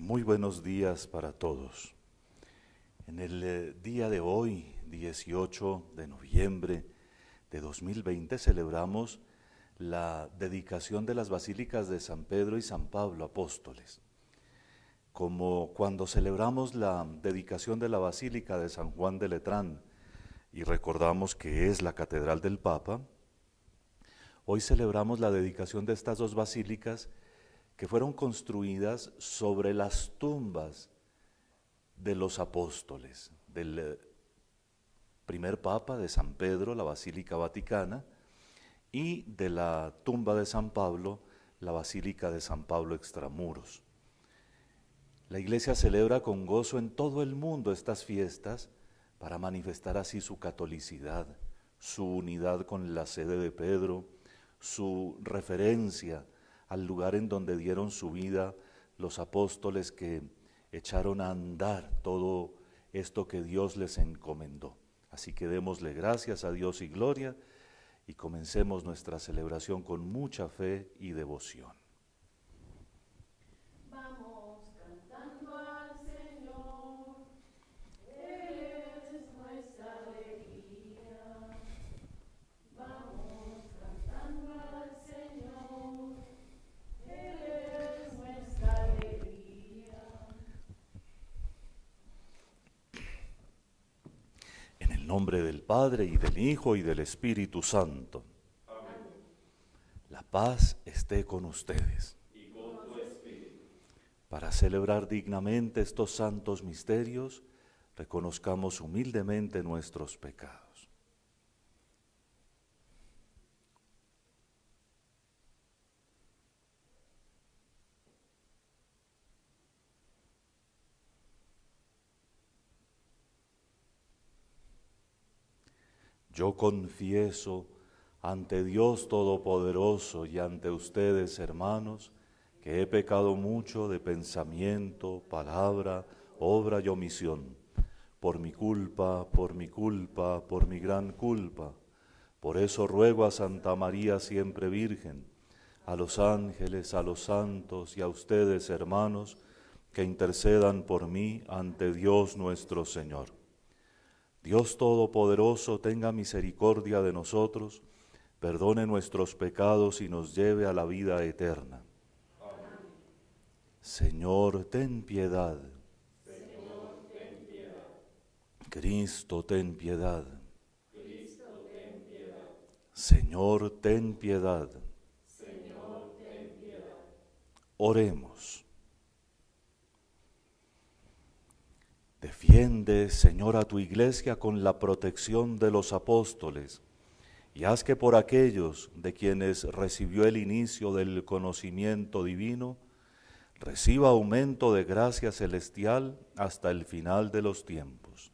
Muy buenos días para todos. En el día de hoy, 18 de noviembre de 2020, celebramos la dedicación de las basílicas de San Pedro y San Pablo, apóstoles. Como cuando celebramos la dedicación de la Basílica de San Juan de Letrán y recordamos que es la catedral del Papa, hoy celebramos la dedicación de estas dos basílicas que fueron construidas sobre las tumbas de los apóstoles, del primer Papa, de San Pedro, la Basílica Vaticana, y de la tumba de San Pablo, la Basílica de San Pablo Extramuros. La Iglesia celebra con gozo en todo el mundo estas fiestas para manifestar así su catolicidad, su unidad con la sede de Pedro, su referencia al lugar en donde dieron su vida los apóstoles que echaron a andar todo esto que Dios les encomendó. Así que démosle gracias a Dios y gloria y comencemos nuestra celebración con mucha fe y devoción. Vamos cantando al Señor, Él es nuestra alegría. Vamos cantando al Señor, Él es nuestra alegría. En el nombre del Padre, y del Hijo, y del Espíritu Santo. Amén. La paz esté con ustedes. Y con tu espíritu. Para celebrar dignamente estos santos misterios, reconozcamos humildemente nuestros pecados. Yo confieso ante Dios Todopoderoso y ante ustedes, hermanos, que he pecado mucho de pensamiento, palabra, obra y omisión, por mi culpa, por mi gran culpa. Por eso ruego a Santa María siempre Virgen, a los ángeles, a los santos y a ustedes, hermanos, que intercedan por mí ante Dios nuestro Señor. Dios Todopoderoso tenga misericordia de nosotros, perdone nuestros pecados y nos lleve a la vida eterna. Amén. Señor, ten piedad. Señor, ten piedad. Cristo, ten piedad. Cristo, ten piedad. Señor, ten piedad. Señor, ten piedad. Oremos. Defiende, Señor, a tu iglesia con la protección de los apóstoles, y haz que por aquellos de quienes recibió el inicio del conocimiento divino, reciba aumento de gracia celestial hasta el final de los tiempos.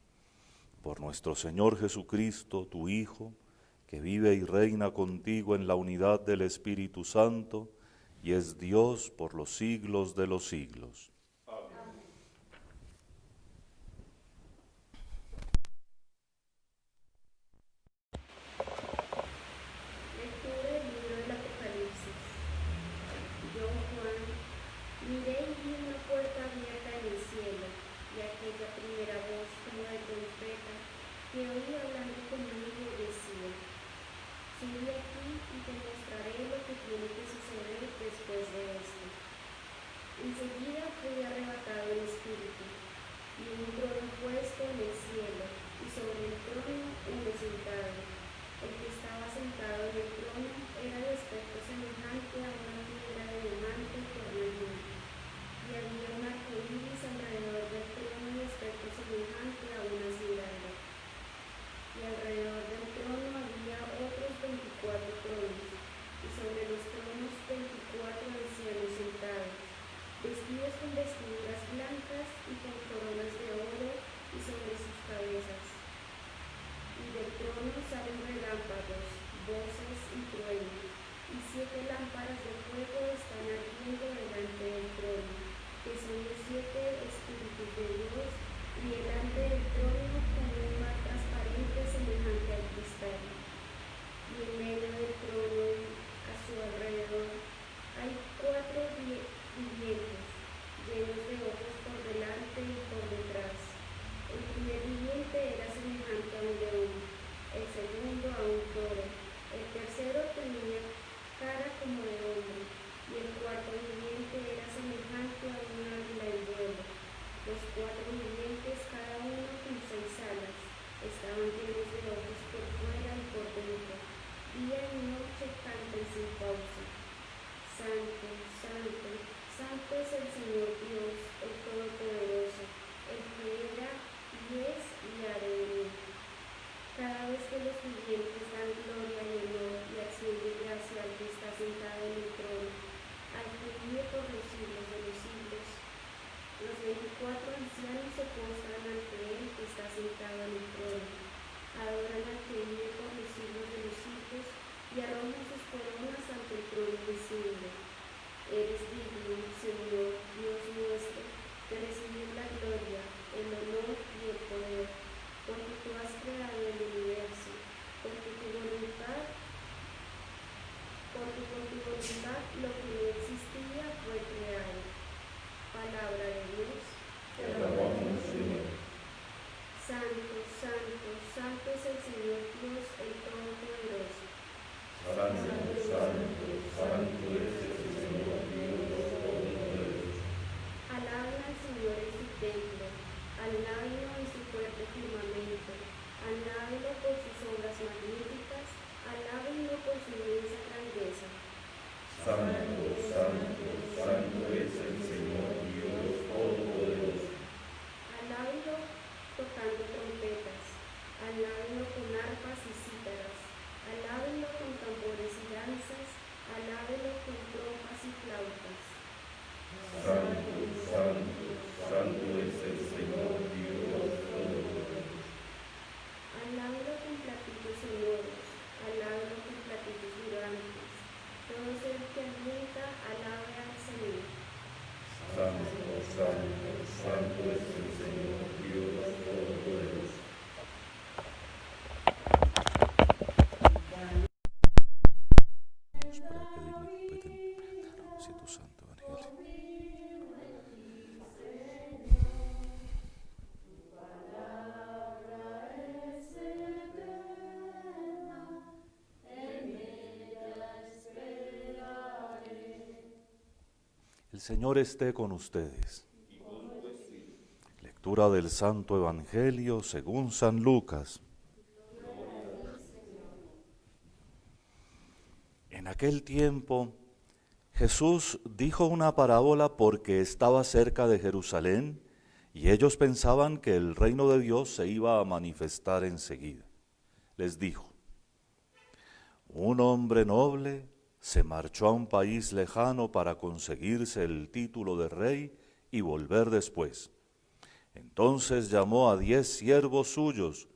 Por nuestro Señor Jesucristo, tu Hijo, que vive y reina contigo en la unidad del Espíritu Santo, y es Dios por los siglos de los siglos. Lectura del libro del Apocalipsis. Yo, Juan, miré y vi una puerta abierta en el cielo, y aquella primera voz como de trompeta que oí hablando conmigo decía: Sube aquí y te mostraré lo que tiene que suceder después de esto. Enseguida fui arrebatado en espíritu, y un trono puesto en el cielo, y sobre el trono uno sentado. El que estaba sentado en el trono era de aspecto semejante a una piedra de diamante cornalina, y había un arco iris alrededor del trono de aspecto semejante a una esmeralda. Y alrededor del trono había otros 24 tronos, y sobre los tronos 24 ancianos sentados, vestidos con vestiduras blancas y con coronas de oro y sobre sus cabezas. Y del trono salen relámpagos, voces y truenos, y 7 lámparas de fuego están ardiendo delante del trono, que son los 7 Espíritus de Dios, y delante del trono como un mar transparente semejante al cristal. Y en medio del trono, a su alrededor, hay 4 vivientes, llenos de ojos El primer viviente era semejante a un león, el segundo a un toro, el tercero tenía cara como de hombre, y el cuarto viviente era semejante a un águila en vuelo. Los cuatro vivientes, cada uno con 6 alas, estaban llenos de ojos por fuera y por dentro. Día y noche cantan sin pausa. Santo, santo, santo es el Señor Dios, el Todopoderoso, el que era y es y ha de venir. Cada vez que los vivientes dan gloria y honor y acción de gracia al que está sentado en el trono, al que vive por los siglos de los siglos, los 24 ancianos se postran ante él que está sentado en el trono, adoran al que vive por los siglos de los siglos y arrojan sus coronas ante el trono visible. Eres digno, Señor, Dios nuestro, de recibir la gloria, el honor y el poder, porque tú has creado el universo, porque con tu voluntad lo que no existía fue creado. Palabra de Dios. Te alabamos, Señor. Santo, santo, santo es el Señor Dios, el Todopoderoso. Santo, santo, santo es el Señor Dios Todopoderoso. Alaben al Señor en su templo, alábenlo en su fuerte firmamento, alábenlo por sus obras magníficas, alábenlo por su inmensa grandeza. Santo, santo, santo es el Señor Dios Todopoderoso. Alábenlo tocando trompetas, alábenlo con arpas y cítaras, alábenlo con tambores y danzas, alábenlo con trompas y flautas. Santo, santo, santo es el Señor Dios Todopoderoso. Alábenlo con platillos sonoros, alábenlo con platillos vibrantes. Todo ser que alienta, alabe al Señor. Santo, santo, santo es el Señor Dios Todopoderoso. Para pedirle que si tu santo evangelio. El Señor esté con ustedes. Lectura del Santo Evangelio según San Lucas. En aquel tiempo, Jesús dijo una parábola porque estaba cerca de Jerusalén y ellos pensaban que el reino de Dios se iba a manifestar enseguida. Les dijo: un hombre noble se marchó a un país lejano para conseguirse el título de rey y volver después. Entonces llamó a 10 siervos suyos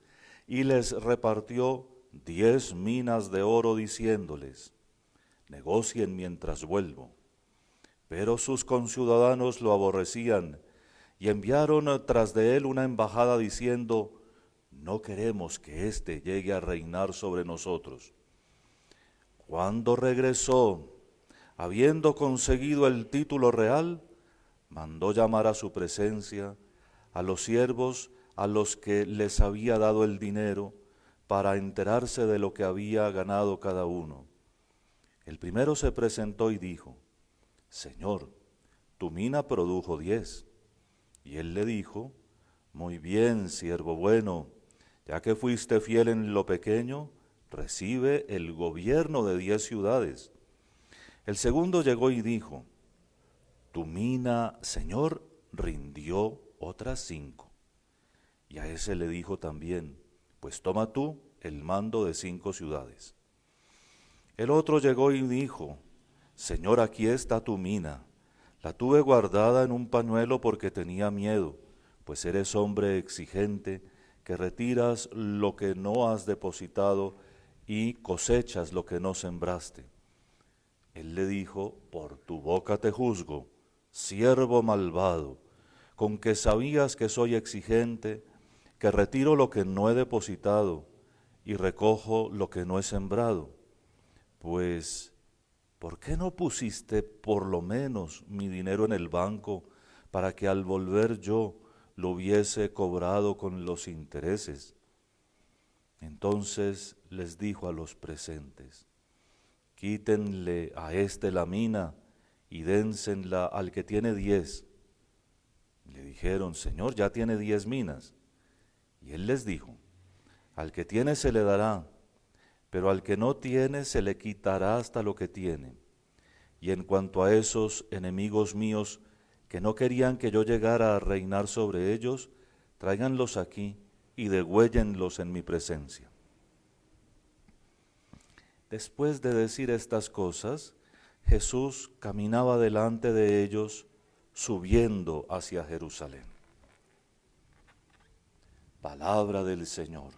y les repartió 10 minas de oro diciéndoles: negocien mientras vuelvo. Pero sus conciudadanos lo aborrecían y enviaron tras de él una embajada diciendo: no queremos que éste llegue a reinar sobre nosotros. Cuando regresó, habiendo conseguido el título real, mandó llamar a su presencia a los siervos a los que les había dado el dinero para enterarse de lo que había ganado cada uno. El primero se presentó y dijo: Señor, tu mina produjo 10. Y él le dijo: muy bien, siervo bueno, ya que fuiste fiel en lo pequeño, recibe el gobierno de 10 ciudades. El segundo llegó y dijo: tu mina, Señor, rindió otras 5. Y a ese le dijo también: pues toma tú el mando de 5 ciudades. El otro llegó y dijo: Señor, aquí está tu mina. La tuve guardada en un pañuelo porque tenía miedo, pues eres hombre exigente, que retiras lo que no has depositado y cosechas lo que no sembraste. Él le dijo: por tu boca te juzgo, siervo malvado, con que sabías que soy exigente, que retiro lo que no he depositado y recojo lo que no he sembrado. Pues, ¿por qué no pusiste por lo menos mi dinero en el banco para que al volver yo lo hubiese cobrado con los intereses. Entonces les dijo a los presentes: quítenle a este la mina y dénsenla al que tiene 10. Le dijeron: Señor, ya tiene 10 minas. Y él les dijo: al que tiene se le dará, pero al que no tiene se le quitará hasta lo que tiene. Y en cuanto a esos enemigos míos que no querían que yo llegara a reinar sobre ellos, tráiganlos aquí y degüéllenlos en mi presencia. Después de decir estas cosas, Jesús caminaba delante de ellos, subiendo hacia Jerusalén. Palabra del Señor.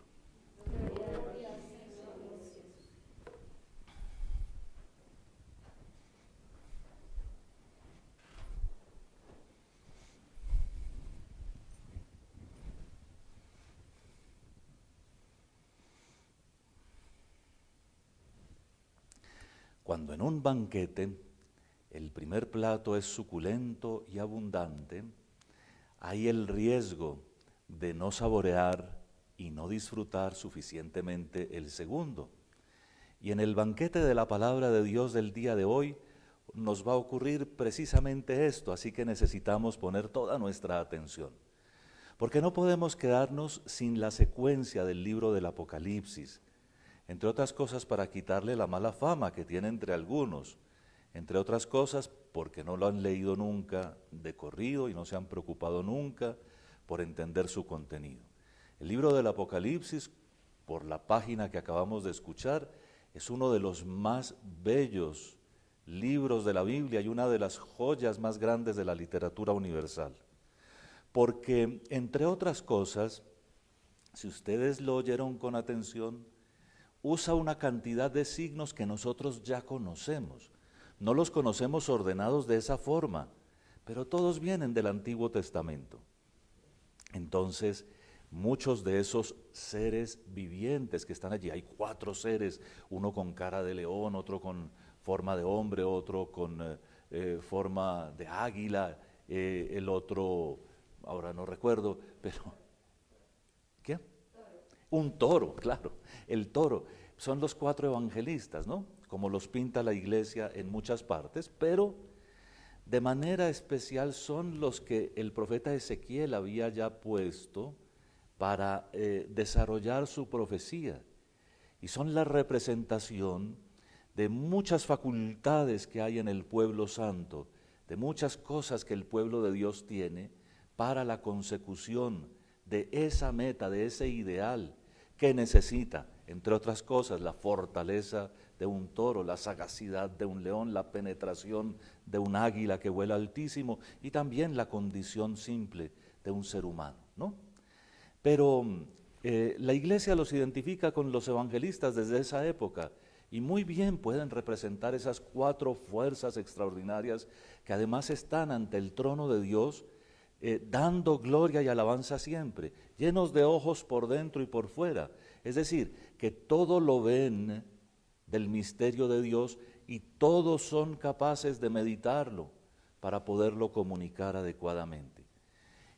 Cuando en un banquete el primer plato es suculento y abundante, hay el riesgo de no saborear y no disfrutar suficientemente el segundo. Y en el banquete de la palabra de Dios del día de hoy nos va a ocurrir precisamente esto, así que necesitamos poner toda nuestra atención. Porque no podemos quedarnos sin la secuencia del libro del Apocalipsis, entre otras cosas para quitarle la mala fama que tiene entre algunos, entre otras cosas porque no lo han leído nunca de corrido y no se han preocupado nunca por entender su contenido. El libro del Apocalipsis, por la página que acabamos de escuchar, es uno de los más bellos libros de la Biblia y una de las joyas más grandes de la literatura universal. Porque, entre otras cosas, si ustedes lo oyeron con atención, usa una cantidad de signos que nosotros ya conocemos. No los conocemos ordenados de esa forma, pero todos vienen del Antiguo Testamento. Entonces, muchos de esos seres vivientes que están allí, hay 4 seres, uno con cara de león, otro con forma de hombre, otro con forma de águila, el otro, ahora no recuerdo, pero ¿qué? Un toro, claro, el toro. Son los 4 evangelistas, ¿no? Como los pinta la iglesia en muchas partes, pero de manera especial son los que el profeta Ezequiel había ya puesto para desarrollar su profecía. Y son la representación de muchas facultades que hay en el pueblo santo, de muchas cosas que el pueblo de Dios tiene para la consecución de esa meta, de ese ideal que necesita, entre otras cosas, la fortaleza de un toro, la sagacidad de un león, la penetración de un águila que vuela altísimo y también la condición simple de un ser humano, ¿no? Pero la iglesia los identifica con los evangelistas desde esa época y muy bien pueden representar esas 4 fuerzas extraordinarias que además están ante el trono de Dios, dando gloria y alabanza siempre, llenos de ojos por dentro y por fuera. Es decir, que todo lo ven del misterio de Dios y todos son capaces de meditarlo para poderlo comunicar adecuadamente.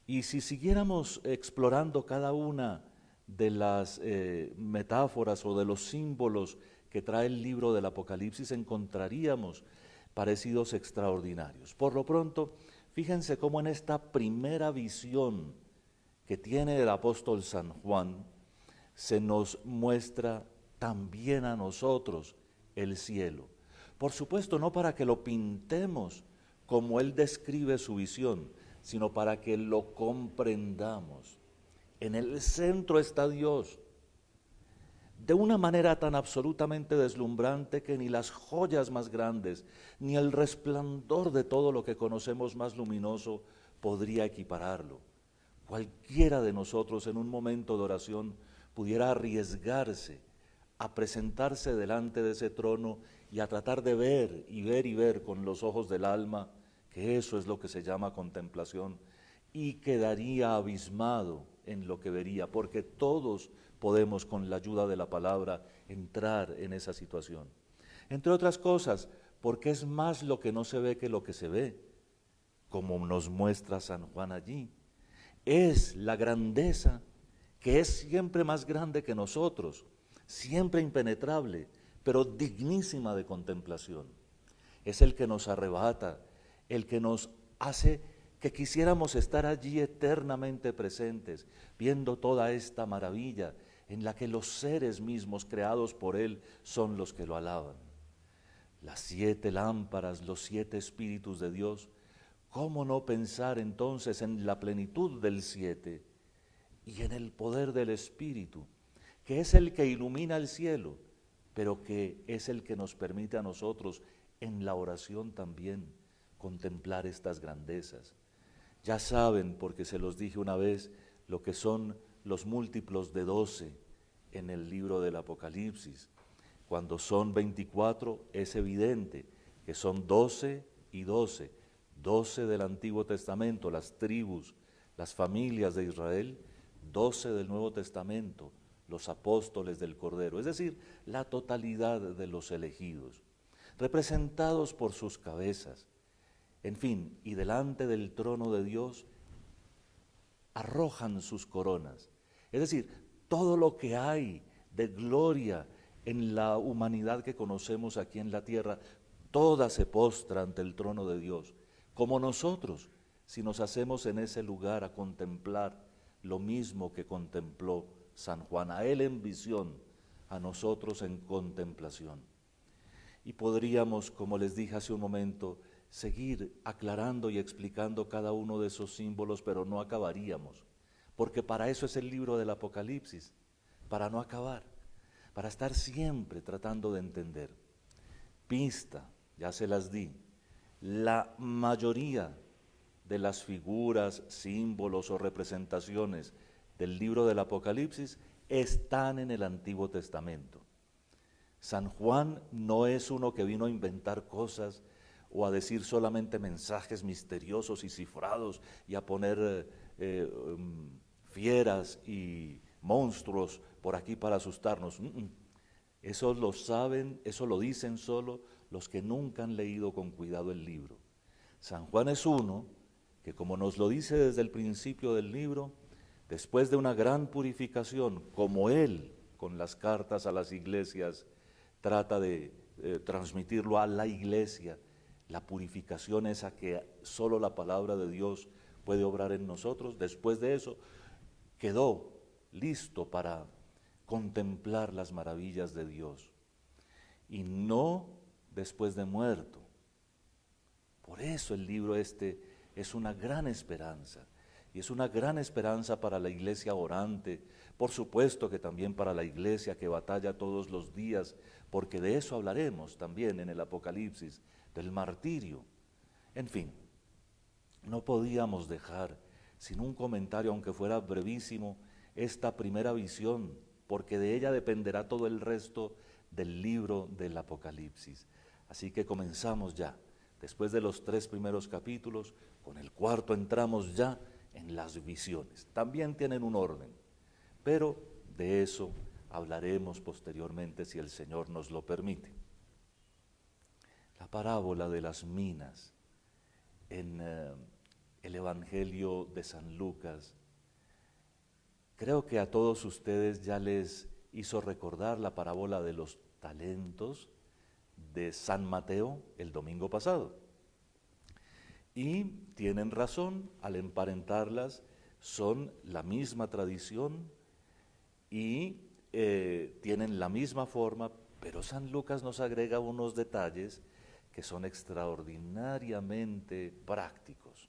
Y si siguiéramos explorando cada una de las metáforas o de los símbolos que trae el libro del Apocalipsis, encontraríamos parecidos extraordinarios. Por lo pronto, fíjense cómo en esta primera visión que tiene el apóstol San Juan, se nos muestra también a nosotros el cielo. Por supuesto, no para que lo pintemos como él describe su visión, sino para que lo comprendamos. En el centro está Dios, de una manera tan absolutamente deslumbrante que ni las joyas más grandes, ni el resplandor de todo lo que conocemos más luminoso podría equipararlo. Cualquiera de nosotros en un momento de oración pudiera arriesgarse a presentarse delante de ese trono y a tratar de ver y ver y ver con los ojos del alma, que eso es lo que se llama contemplación, y quedaría abismado en lo que vería, porque todos podemos con la ayuda de la palabra entrar en esa situación. Entre otras cosas, porque es más lo que no se ve que lo que se ve, como nos muestra San Juan allí. es la grandeza que es siempre más grande que nosotros, siempre impenetrable, pero dignísima de contemplación. Es el que nos arrebata, el que nos hace que quisiéramos estar allí eternamente presentes, viendo toda esta maravilla en la que los seres mismos creados por Él son los que lo alaban. Las 7 lámparas, los 7 espíritus de Dios, ¿cómo no pensar entonces en la plenitud del 7 y en el poder del Espíritu, que es el que ilumina el cielo, pero que es el que nos permite a nosotros en la oración también contemplar estas grandezas? Ya saben, porque se los dije una vez, lo que son los múltiplos de 12 en el libro del Apocalipsis. Cuando son 24 es evidente que son 12 y 12, 12 del Antiguo Testamento, las tribus, las familias de Israel, 12 del Nuevo Testamento, los apóstoles del Cordero, es decir, la totalidad de los elegidos, representados por sus cabezas. En fin, y delante del trono de Dios arrojan sus coronas. Es decir, todo lo que hay de gloria en la humanidad que conocemos aquí en la tierra, toda se postra ante el trono de Dios, como nosotros, si nos hacemos en ese lugar a contemplar lo mismo que contempló San Juan, a él en visión, a nosotros en contemplación. Y podríamos, como les dije hace un momento, seguir aclarando y explicando cada uno de esos símbolos, pero no acabaríamos, porque para eso es el libro del Apocalipsis, para no acabar, para estar siempre tratando de entender. Pista, ya se las di, la mayoría de las figuras, símbolos o representaciones del libro del Apocalipsis están en el Antiguo Testamento. San Juan no es uno que vino a inventar cosas o a decir solamente mensajes misteriosos y cifrados y a poner fieras y monstruos por aquí para asustarnos. Eso lo saben, eso lo dicen solo los que nunca han leído con cuidado el libro. San Juan es uno que, como nos lo dice desde el principio del libro, después de una gran purificación, como él con las cartas a las iglesias trata de transmitirlo a la iglesia, la purificación esa que solo la palabra de Dios puede obrar en nosotros, después de eso quedó listo para contemplar las maravillas de Dios, y no después de muerto. Por eso el libro este es una gran esperanza, y es una gran esperanza para la iglesia orante, por supuesto que también para la iglesia que batalla todos los días, porque de eso hablaremos también en el Apocalipsis, del martirio. En fin, no podíamos dejar sin un comentario, aunque fuera brevísimo, esta primera visión, porque de ella dependerá todo el resto del libro del Apocalipsis. Así que comenzamos ya, después de los 3 primeros capítulos, con el 4 entramos ya en las visiones. También tienen un orden, pero de eso hablaremos posteriormente si el Señor nos lo permite. La parábola de las minas en el Evangelio de San Lucas, creo que a todos ustedes ya les hizo recordar la parábola de los talentos de San Mateo el domingo pasado. Y tienen razón al emparentarlas, son la misma tradición y tienen la misma forma, pero San Lucas nos agrega unos detalles que son extraordinariamente prácticos.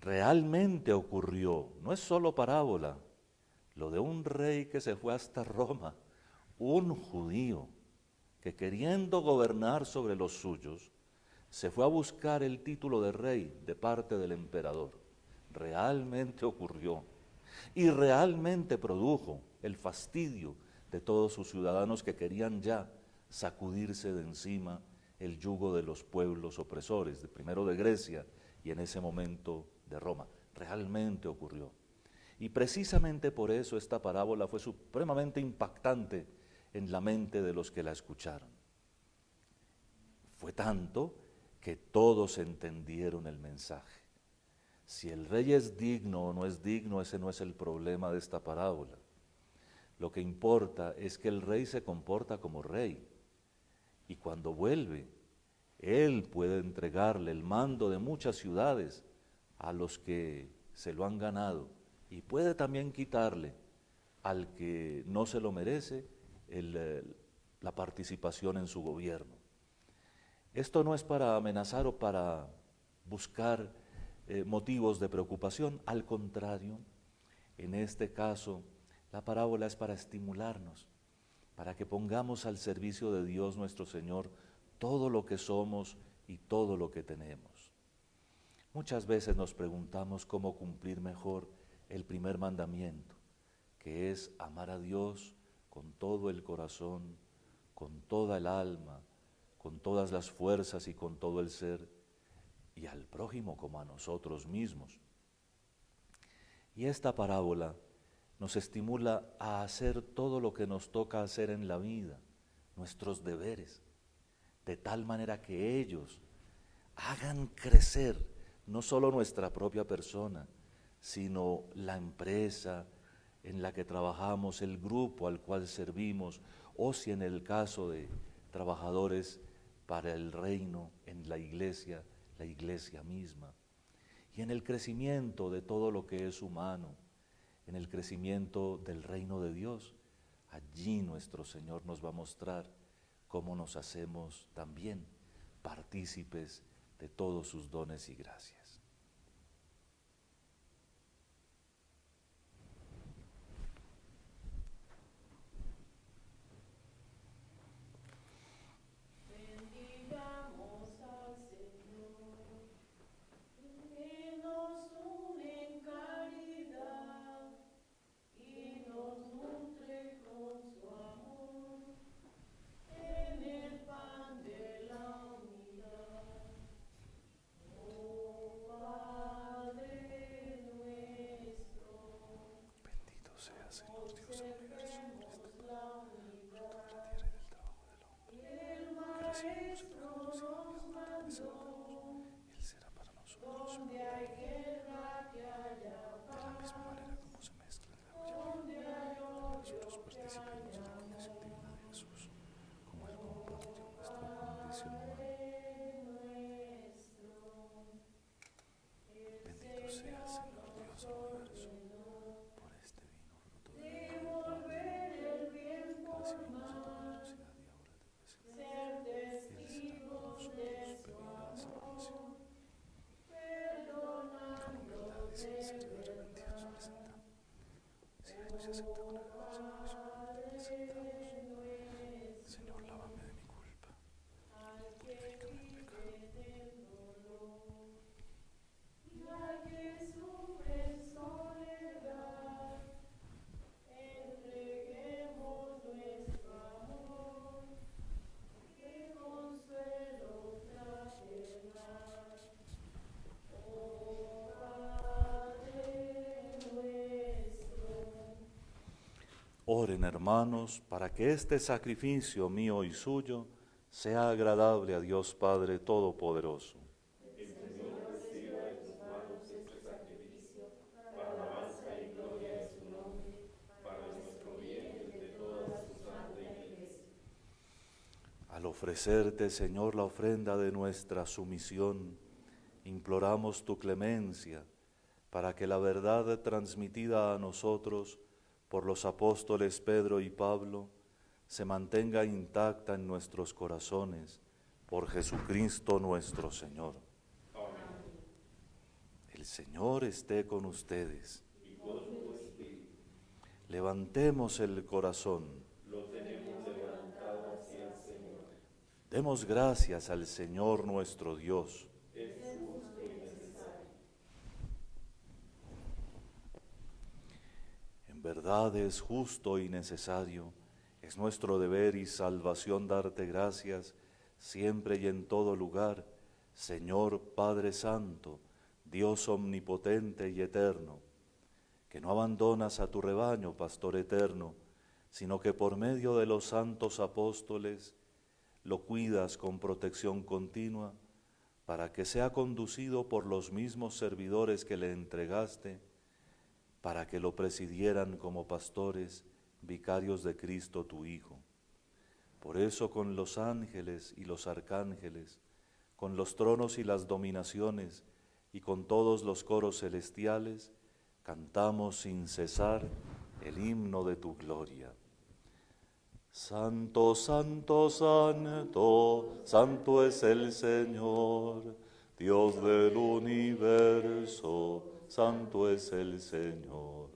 Realmente ocurrió, no es solo parábola, lo de un rey que se fue hasta Roma, un judío que queriendo gobernar sobre los suyos, se fue a buscar el título de rey de parte del emperador. Realmente ocurrió y realmente produjo el fastidio de todos sus ciudadanos que querían ya sacudirse de encima el yugo de los pueblos opresores, primero de Grecia y en ese momento de Roma. Realmente ocurrió. Y precisamente por eso esta parábola fue supremamente impactante en la mente de los que la escucharon. Fue tanto que todos entendieron el mensaje. Si el rey es digno o no es digno, ese no es el problema de esta parábola. Lo que importa es que el rey se comporta como rey. Y cuando vuelve, él puede entregarle el mando de muchas ciudades a los que se lo han ganado. Y puede también quitarle al que no se lo merece la participación en su gobierno. Esto no es para amenazar o para buscar motivos de preocupación, al contrario, en este caso, la parábola es para estimularnos, para que pongamos al servicio de Dios nuestro Señor todo lo que somos y todo lo que tenemos. Muchas veces nos preguntamos cómo cumplir mejor el primer mandamiento, que es amar a Dios con todo el corazón, con toda el alma, con todas las fuerzas y con todo el ser, y al prójimo como a nosotros mismos. Y esta parábola nos estimula a hacer todo lo que nos toca hacer en la vida, nuestros deberes, de tal manera que ellos hagan crecer no solo nuestra propia persona, sino la empresa en la que trabajamos, el grupo al cual servimos, o si en el caso de trabajadores para el reino, en la iglesia misma, y en el crecimiento de todo lo que es humano, en el crecimiento del reino de Dios. Allí nuestro Señor nos va a mostrar cómo nos hacemos también partícipes de todos sus dones y gracias. Oren, hermanos, para que este sacrificio mío y suyo sea agradable a Dios Padre Todopoderoso. Que el Señor reciba de tus manos este sacrificio para alabanza y gloria de su nombre, para nuestro bien y el de toda su santa Iglesia. Al ofrecerte, Señor, la ofrenda de nuestra sumisión, imploramos tu clemencia para que la verdad transmitida a nosotros por los apóstoles Pedro y Pablo se mantenga intacta en nuestros corazones, por Jesucristo nuestro Señor. Amén. El Señor esté con ustedes. Y con tu espíritu. Levantemos el corazón. Lo tenemos levantado hacia el Señor. Demos gracias al Señor nuestro Dios. Es justo y necesario. En verdad es justo y necesario, es nuestro deber y salvación darte gracias siempre y en todo lugar, Señor Padre Santo, Dios omnipotente y eterno, que no abandonas a tu rebaño, Pastor eterno, sino que por medio de los santos apóstoles lo cuidas con protección continua, para que sea conducido por los mismos servidores que le entregaste, para que lo presidieran como pastores, vicarios de Cristo tu Hijo. Por eso con los ángeles y los arcángeles, con los tronos y las dominaciones, y con todos los coros celestiales, cantamos sin cesar el himno de tu gloria. Santo, santo, santo, santo es el Señor, Dios del universo, santo es el Señor.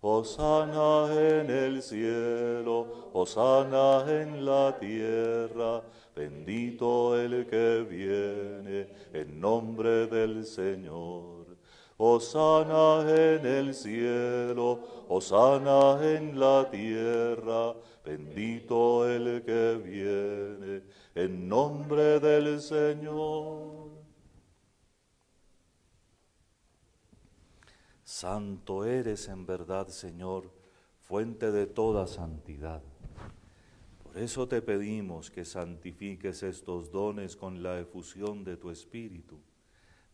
Hosana en el cielo, hosana en la tierra, bendito el que viene en nombre del Señor. Hosana en el cielo, hosana en la tierra, bendito el que viene en nombre del Señor. Santo eres en verdad, Señor, fuente de toda santidad. Por eso te pedimos que santifiques estos dones con la efusión de tu Espíritu,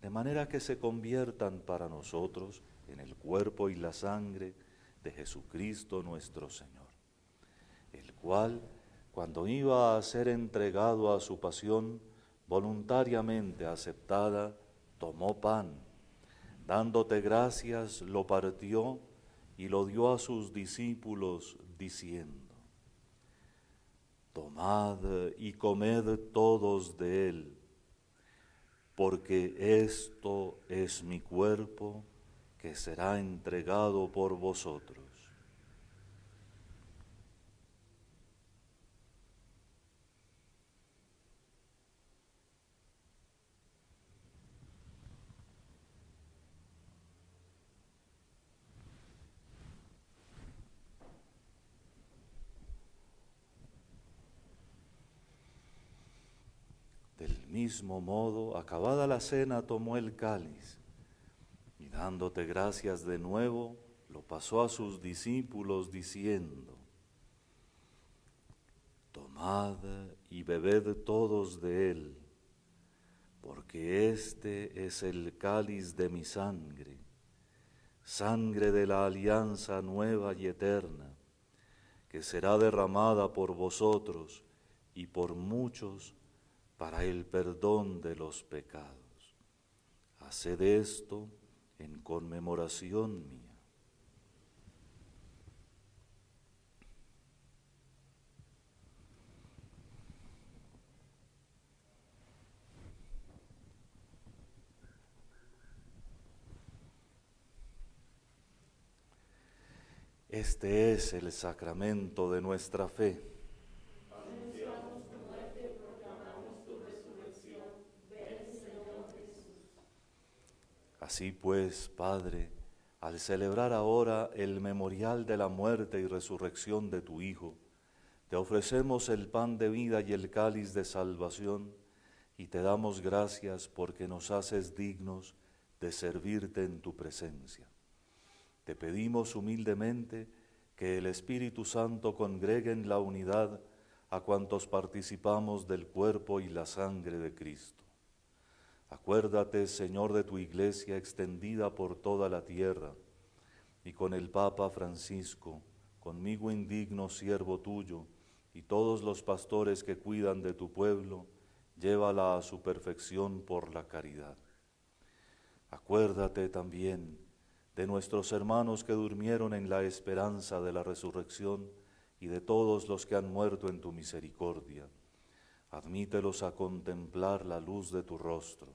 de manera que se conviertan para nosotros en el cuerpo y la sangre de Jesucristo nuestro Señor, el cual, cuando iba a ser entregado a su pasión, voluntariamente aceptada, tomó pan, dándote gracias, lo partió y lo dio a sus discípulos, diciendo: Tomad y comed todos de él, porque esto es mi cuerpo que será entregado por vosotros. Del mismo modo, acabada la cena, tomó el cáliz y dándote gracias de nuevo, lo pasó a sus discípulos diciendo: Tomad y bebed todos de él, porque este es el cáliz de mi sangre, sangre de la alianza nueva y eterna, que será derramada por vosotros y por muchos para el perdón de los pecados. Haced esto en conmemoración mía. Este es el sacramento de nuestra fe. Anunciamos tu muerte, proclamamos tu resurrección. Ven, Señor Jesús. Así pues, Padre, al celebrar ahora el memorial de la muerte y resurrección de tu Hijo, te ofrecemos el pan de vida y el cáliz de salvación, y te damos gracias porque nos haces dignos de servirte en tu presencia. Te pedimos humildemente que el Espíritu Santo congregue en la unidad a cuantos participamos del cuerpo y la sangre de Cristo. Acuérdate, Señor, de tu Iglesia extendida por toda la tierra, y con el Papa Francisco, conmigo indigno siervo tuyo, y todos los pastores que cuidan de tu pueblo, llévala a su perfección por la caridad. Acuérdate también de nuestros hermanos que durmieron en la esperanza de la resurrección y de todos los que han muerto en tu misericordia. Admítelos a contemplar la luz de tu rostro.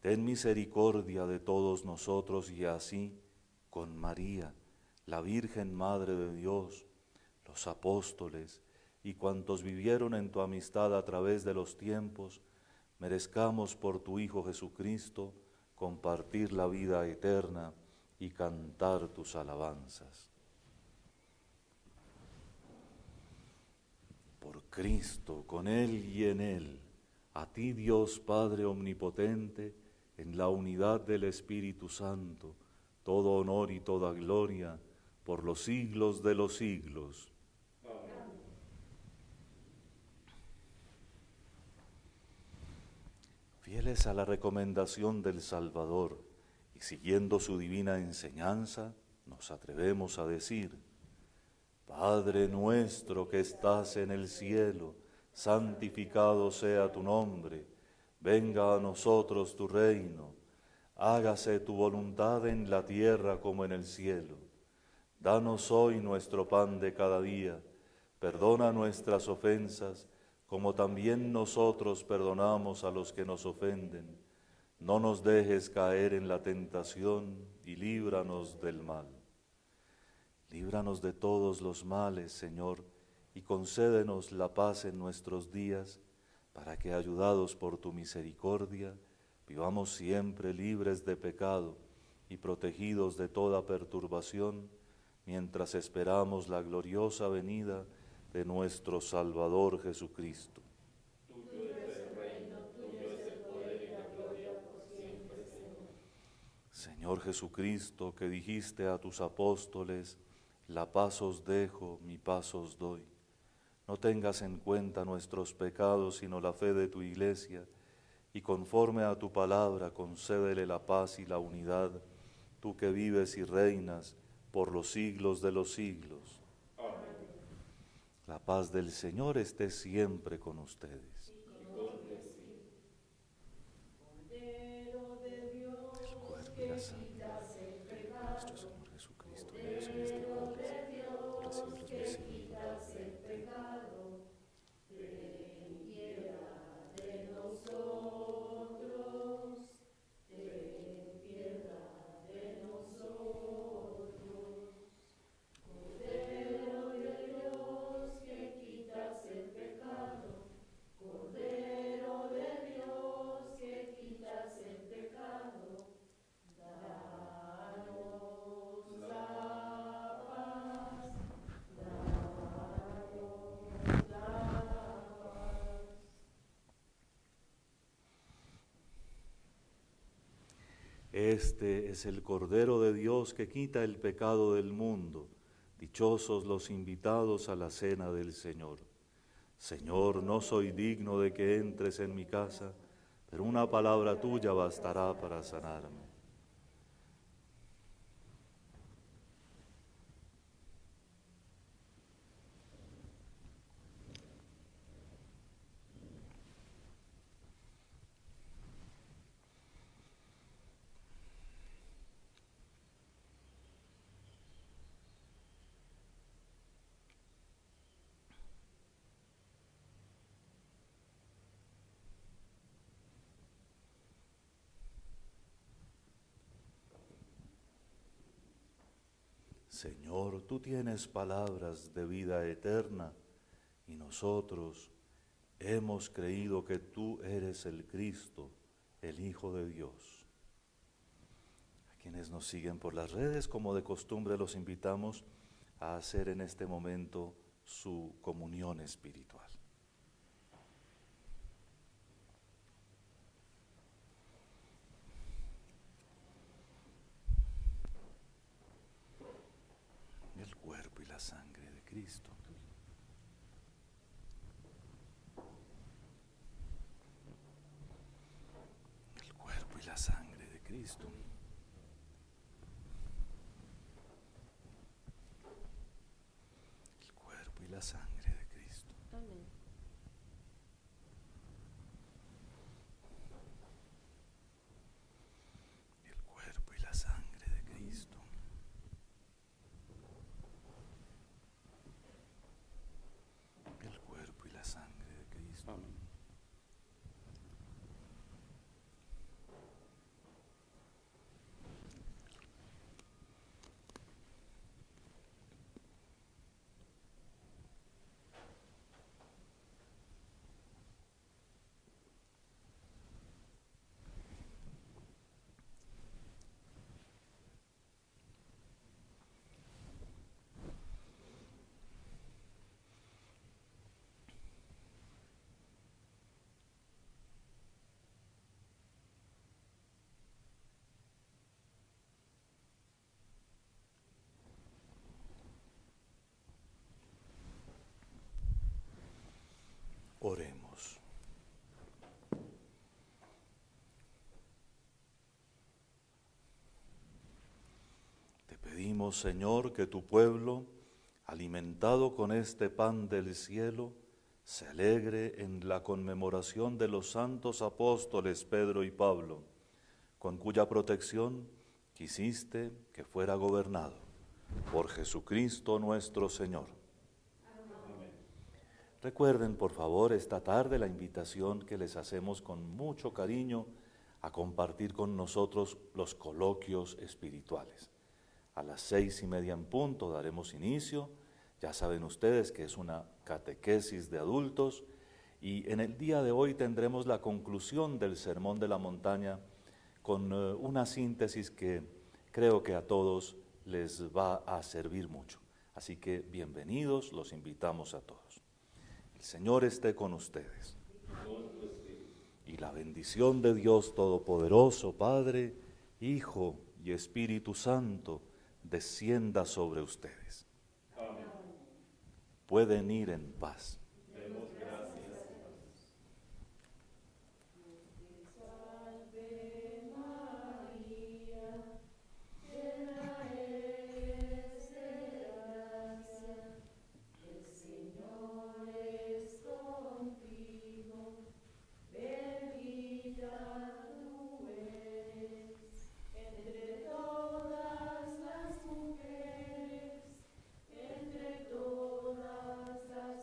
Ten misericordia de todos nosotros y así, con María, la Virgen Madre de Dios, los apóstoles y cuantos vivieron en tu amistad a través de los tiempos, merezcamos por tu Hijo Jesucristo compartir la vida eterna y cantar tus alabanzas. Por Cristo, con Él y en Él, a ti Dios Padre Omnipotente, en la unidad del Espíritu Santo, todo honor y toda gloria, por los siglos de los siglos. Fieles a la recomendación del Salvador y siguiendo su divina enseñanza, nos atrevemos a decir: Padre nuestro que estás en el cielo, santificado sea tu nombre, venga a nosotros tu reino, hágase tu voluntad en la tierra como en el cielo. Danos hoy nuestro pan de cada día, perdona nuestras ofensas, como también nosotros perdonamos a los que nos ofenden. No nos dejes caer en la tentación y líbranos del mal. Líbranos de todos los males, Señor, y concédenos la paz en nuestros días, para que, ayudados por tu misericordia, vivamos siempre libres de pecado y protegidos de toda perturbación, mientras esperamos la gloriosa venida de nuestro Salvador Jesucristo. Tuyo es el reino, tuyo es el poder y la gloria por siempre, Señor. Señor Jesucristo, que dijiste a tus apóstoles: la paz os dejo, mi paz os doy. No tengas en cuenta nuestros pecados, sino la fe de tu Iglesia, y conforme a tu palabra concédele la paz y la unidad, tú que vives y reinas por los siglos de los siglos. Amén. La paz del Señor esté siempre con ustedes. Y con tu espíritu. Cordero de Dios, El cuerpo y que la sangre quitas el de pecado. nuestro Señor Jesucristo, danos en este pan, recibe los Que beneficios. quitas el pecado, ten piedad de nosotros, ten piedad de nosotros. Cordero de Dios, que quitas el pecado, Cordero de Dios, que quitas el pecado, danos la paz, danos la paz. Este es el Cordero de Dios que quita el pecado del mundo. Dichosos los invitados a la cena del Señor. Señor, no soy digno de que entres en mi casa, pero una palabra tuya bastará para sanarme. Señor, tú tienes palabras de vida eterna y nosotros hemos creído que tú eres el Cristo, el Hijo de Dios. A quienes nos siguen por las redes, como de costumbre, los invitamos a hacer en este momento su comunión espiritual. El cuerpo y la sangre de Cristo. El cuerpo y la sangre de Cristo. El cuerpo y la sangre de Cristo. Amén. El cuerpo y la sangre de Cristo. El cuerpo y la sangre de Cristo. Amén. Oremos. pedimos, Señor, que tu pueblo, alimentado con este pan del cielo, se alegre en la conmemoración de los santos apóstoles Pedro y Pablo, con cuya protección quisiste que fuera gobernado por Jesucristo nuestro Señor. Amén. Recuerden, por favor, esta tarde la invitación que les hacemos con mucho cariño a compartir con nosotros los coloquios espirituales. A las 6:30 en punto daremos inicio. Ya saben ustedes que es una catequesis de adultos y en el día de hoy tendremos la conclusión del Sermón de la Montaña con una síntesis que creo que a todos les va a servir mucho. Así que bienvenidos, los invitamos a todos. El Señor esté con ustedes. Y la bendición de Dios Todopoderoso, Padre, Hijo y Espíritu Santo, descienda sobre ustedes. Amén. Pueden ir en paz.